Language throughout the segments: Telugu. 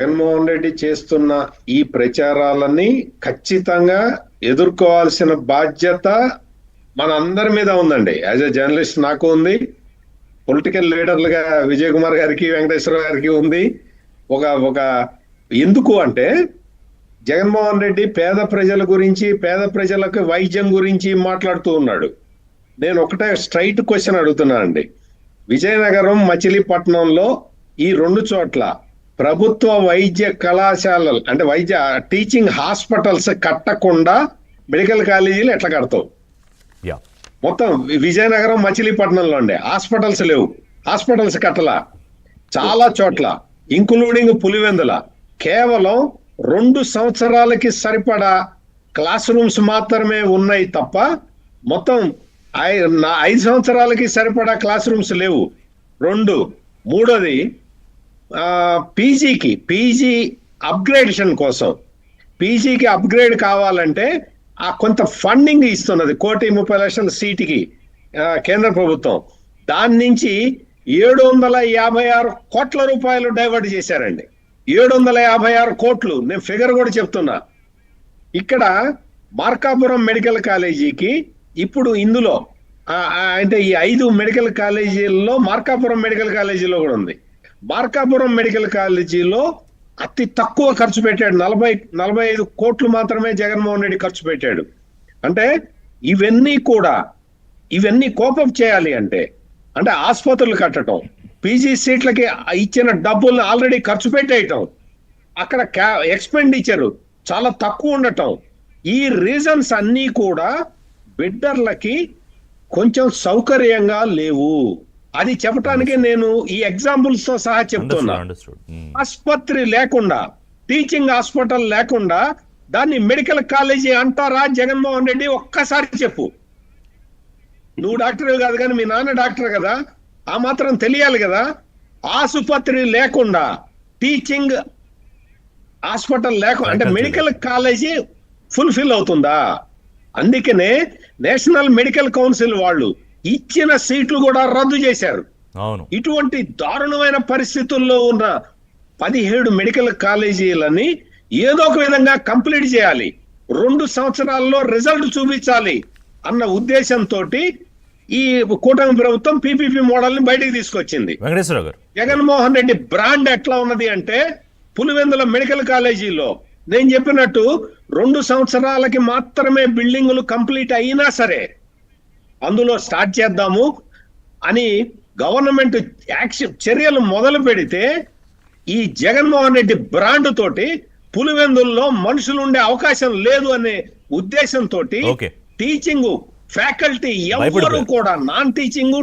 జగన్మోహన్ రెడ్డి చేస్తున్న ఈ ప్రచారాలని ఖచ్చితంగా ఎదుర్కోవాల్సిన బాధ్యత మన అందరి మీద ఉందండి. యాజ్ ఎ జర్నలిస్ట్ నాకు ఉంది, పొలిటికల్ లీడర్లుగా విజయ్ కుమార్ గారికి, వెంకటేశ్వర గారికి ఉంది. ఒక ఒక ఎందుకు అంటే జగన్మోహన్ రెడ్డి పేద ప్రజల గురించి, పేద ప్రజలకు వైద్యం గురించి మాట్లాడుతూ ఉన్నాడు. నేను ఒకటే స్ట్రైట్ క్వశ్చన్ అడుగుతున్నానండి. విజయనగరం, మచిలీపట్నంలో ఈ రెండు చోట్ల ప్రభుత్వ వైద్య కళాశాలలు అంటే వైద్య టీచింగ్ హాస్పిటల్స్ కట్టకుండా మెడికల్ కాలేజీలు ఎట్లా కడతావు? మొత్తం విజయనగరం, మచిలీపట్నంలో ఉండే హాస్పిటల్స్ లేవు, హాస్పిటల్స్ కట్టలా చాలా చోట్ల, ఇంక్లూడింగ్ పులివెందుల. కేవలం 2 సంవత్సరాలకి సరిపడా క్లాస్ రూమ్స్ మాత్రమే ఉన్నాయి తప్ప మొత్తం 5 సంవత్సరాలకి సరిపడా క్లాస్ రూమ్స్ లేవు. 2. మూడోది పీజీ అప్గ్రేడేషన్ కోసం, పీజీకి అప్గ్రేడ్ కావాలంటే ఆ కొంత ఫండింగ్ ఇస్తున్నది 1,30,00,000 సీటుకి కేంద్ర ప్రభుత్వం. దాని నుంచి 756 కోట్ల రూపాయలు డైవర్ట్ చేశారండి. 756 కోట్లు. నేను ఫిగర్ కూడా చెప్తున్నా. ఇక్కడ మార్కాపురం మెడికల్ కాలేజీకి ఇప్పుడు ఇందులో అంటే ఈ 5 మెడికల్ కాలేజీల్లో మార్కాపురం మెడికల్ కాలేజీలో కూడా ఉంది. మార్కాపురం మెడికల్ కాలేజీలో అతి తక్కువ ఖర్చు పెట్టాడు, 45 కోట్లు మాత్రమే జగన్మోహన్ రెడ్డి ఖర్చు పెట్టాడు. అంటే ఇవన్నీ కోపం చేయాలి అంటే ఆసుపత్రులు కట్టడం, పీజీ సీట్లకి ఇచ్చిన డబ్బుల్ని ఆల్రెడీ ఖర్చు పెట్టేయటం, అక్కడ ఎక్స్పెండిచర్ చాలా తక్కువ ఉండటం, ఈ రీజన్స్ అన్నీ కూడా బిడ్డర్లకి కొంచెం సౌకర్యంగా లేవు. అది చెప్పటానికి నేను ఈ ఎగ్జాంపుల్స్ తో సహా చెప్తున్నా. ఆసుపత్రి లేకుండా, టీచింగ్ హాస్పిటల్ లేకుండా దాన్ని మెడికల్ కాలేజీ అంటారా జగన్మోహన్ రెడ్డి? ఒక్కసారి చెప్పు. నువ్వు డాక్టర్ కాదు కానీ మీ నాన్న డాక్టర్ కదా, ఆ మాత్రం తెలియాలి కదా. ఆసుపత్రి లేకుండా, టీచింగ్ హాస్పిటల్ లేకుండా అంటే మెడికల్ కాలేజీ ఫుల్ఫిల్ అవుతుందా? అందుకనే నేషనల్ మెడికల్ కౌన్సిల్ వాళ్ళు ఇచ్చిన సీట్లు కూడా రద్దు చేశారు. ఇటువంటి దారుణమైన పరిస్థితుల్లో ఉన్న 17 మెడికల్ కాలేజీలని ఏదో ఒక విధంగా కంప్లీట్ చేయాలి, 2 సంవత్సరాల్లో రిజల్ట్ చూపించాలి అన్న ఉద్దేశంతో ఈ కూటమి ప్రభుత్వం పీపీపీ మోడల్ ని బయటకు తీసుకొచ్చింది. జగన్మోహన్ రెడ్డి బ్రాండ్ ఎట్లా ఉన్నది అంటే పులివెందుల మెడికల్ కాలేజీలో నేను చెప్పినట్టు 2 సంవత్సరాలకి మాత్రమే బిల్డింగులు కంప్లీట్ అయినా సరే అందులో స్టార్ట్ చేద్దాము అని గవర్నమెంట్ యాక్షన్ చర్యలు మొదలు పెడితే ఈ జగన్మోహన్ రెడ్డి బ్రాండ్ తోటి పులివెందుల్లో మనుషులు ఉండే అవకాశం లేదు అనే ఉద్దేశంతో టీచింగ్ ఫ్యాకల్టీ ఎవరు కూడా నాన్ టీచింగ్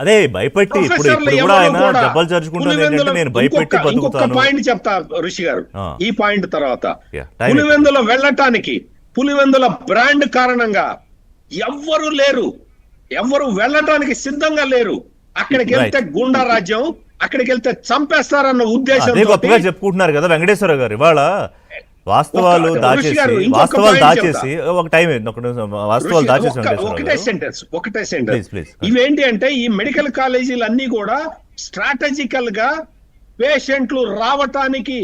అదే భయపెట్టి ఇంకొక పాయింట్ చెప్తా ఋషి గారు. ఈ పాయింట్ తర్వాత పులివెందుల వెళ్ళటానికి పులివెందుల బ్రాండ్ కారణంగా ఎవ్వరు లేరు, ఎవరు వెళ్ళటానికి సిద్ధంగా లేరు. అక్కడికి వెళ్తే గుండా రాజ్యం, అక్కడికి వెళ్తే చంపేస్తారన్న ఉద్దేశం చెప్పుకుంటున్నారు కదా వెంకటేశ్వర గారు. ఇవాళ వాస్తవాలు దాచేసి ఒకటే సెంటెన్స్ ఇవేంటి అంటే ఈ మెడికల్ కాలేజీలు అన్ని కూడా స్ట్రాటజికల్ గా పేషెంట్లు రావటానికి